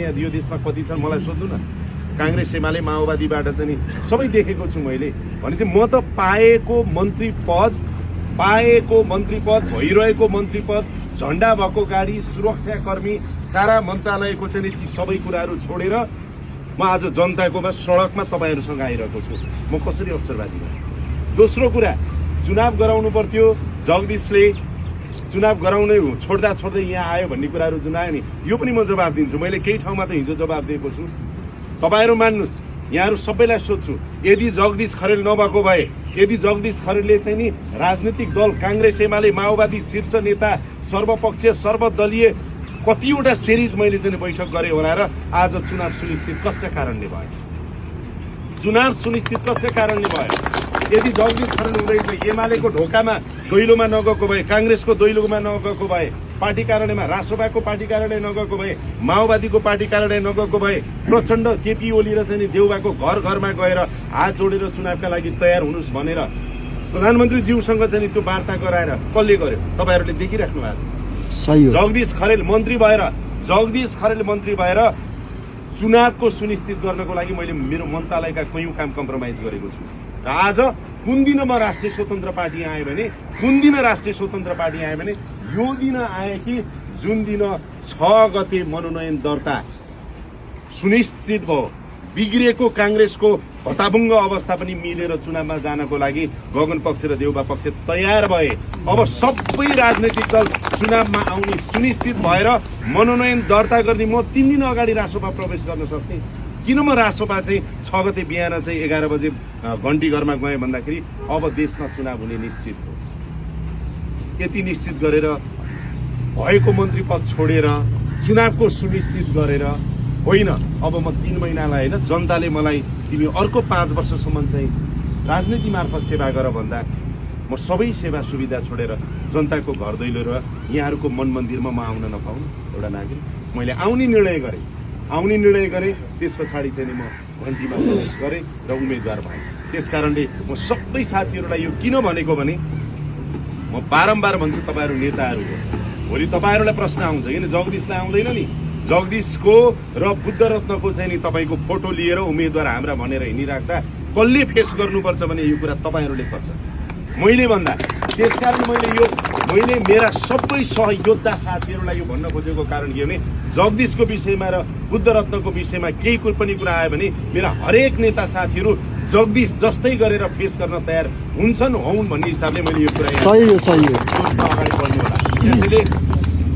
यो देशमा कति छन् मलाई सोध्नु न। कांग्रेस एमाले माओवादीबाट चाहिँ नि सबै देखेको छु मैले। भने चाहिँ म त पाएको मन्त्री पद भइरहेको मन्त्री पद, झण्डा भएको गाडी, सुरक्षाकर्मी, सारा मन्त्रालयको चाहिँ नि ती सबै कुराहरू छोडेर म आज जनताकोमा सडकमा तपाईहरुसँग आइरहेको छु। म कसरी अवसरवादी भएँ? दोस्रो कुरा, चुनाव गराउनु पर्थ्यो, जगदीशले चुनाव गराउनै छोड्दा यहाँ आयो भन्ने कुराहरू जुन आयो नि, यो पनि म जवाब दिन्छु। मैले केही ठाउँमा त हिजो जवाब दिएको छु। तपाईहरु मान्नुस्, यहाँहरु सबैलाई सोध्छु, यदि जगदीश खरेल नभएको भए, यदि जगदीश खरेलले चाहिँ नि राजनीतिक दल कांग्रेस एमाले माओवादी शीर्ष नेता सर्वपक्षीय सर्वदलीय कतिवटा सिरिज मैले चाहिँ बैठक गरे होला र आज चुनाव सुनिश्चित कसका कारणले भयो? चुनाव सुनिश्चित कसका कारणले भयो? यदि जगदीश खरेल हुँदै एमालेको ढोकामा दैलोमा नगएको भए, कांग्रेसको दैलोमा नगएको भए, पार्टी कार्यालयमा राष्ट्रपाको पार्टी कार्यालय नगएको भए, माओवादीको पार्टी कार्यालय नगएको भए, प्रचण्ड केपी ओली र चाहिँ देउबाको घर घरमा गएर हात जोडेर चुनावका लागि तयार हुनुस् भनेर प्रधानमन्त्री ज्यूसँग चाहिँ त्यो वार्ता गराएर कसले गर्यो? तपाईहरुले देखिराख्नु भएको छ। सही हो। जगदीश खरेल मन्त्री भएर चुनावको सुनिश्चित गर्नको लागि मैले मेरो मन्त्रालयका कयौं काम कम्प्रोमाइज गरेको छु। र आज कुन दिन म राष्ट्रिय स्वतन्त्र पार्टी आएँ भने यो दिन आए कि जुन दिन 6 गते मनोनयन दर्ता सुनिश्चित भयो, बिग्रेको कांग्रेसको हताभुङ्ग अवस्था पनि मिलेर चुनावमा जानको लागि गगन पक्ष र देउबा पक्ष तयार भए। अब सबै राजनैतिक दल चुनावमा आउने सुनिश्चित भएर मनोनयन दर्ता गर्ने म 3 दिन अगाडि रासोपा प्रवेश गर्न सक्थे। किन म रासोपा चाहिँ 6 गते बिहान चाहिँ 11 बजे घण्टी घरमा गएँ भन्दाखेरि अब देशमा चुनाव हुने निश्चित हो। यति निश्चित गरेर भएको मन्त्री पद छोडेर चुनावको सुनिश्चित गरेर होइन, अब म 3 महिनालाई होइन, जनताले मलाई तिमी अर्को 5 वर्षसम्म चाहिँ राजनीति मार्फत सेवा गर भन्दा म सबै सेवा सुविधा छोडेर जनताको घर दैलो र यहाँहरूको मन मन्दिरमा म आउन नपाउनु एउटा नागरिक। मैले आउने निर्णय गरेँ, त्यस पछाडि चाहिँ म घण्टीमा प्रवेश गरेँ र उम्मेदवार भएँ। त्यसकारणले म सबै साथीहरूलाई यो किन भनेको भने म बारम्बार भन्छु, तपाईहरु नेताहरु हो, भोलि तपाईहरुलाई प्रश्न आउँछ किन जगदीशलाई आउँदैन नि, जगदीशको र बुद्ध रत्नको चाहिँ नि तपाईको फोटो लिएर उम्मेदवार हाम्रा भनेर हिँडिराख्दा कसले फेस गर्नुपर्छ भने यो कुरा तपाईहरुले गर्छ, मैले भन्दा। त्यसकारण मैले मेरा सबै सहयोद्धा साथीहरूलाई यो भन्न खोजेको कारण के भने जगदीशको विषयमा र बुद्ध रत्नको विषयमा केही पनि कुरा आयो भने मेरा हरेक नेता साथीहरू जगदीश जस्तै गरेर फेस गर्न तयार हुन्छन् भन्ने हिसाबले मैले यो कुरा सही हो अगाडि बढ्नु होला। त्यसैले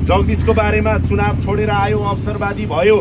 जगदीशको बारेमा चुनाव छोडेर आयो, अवसरवादी भयो,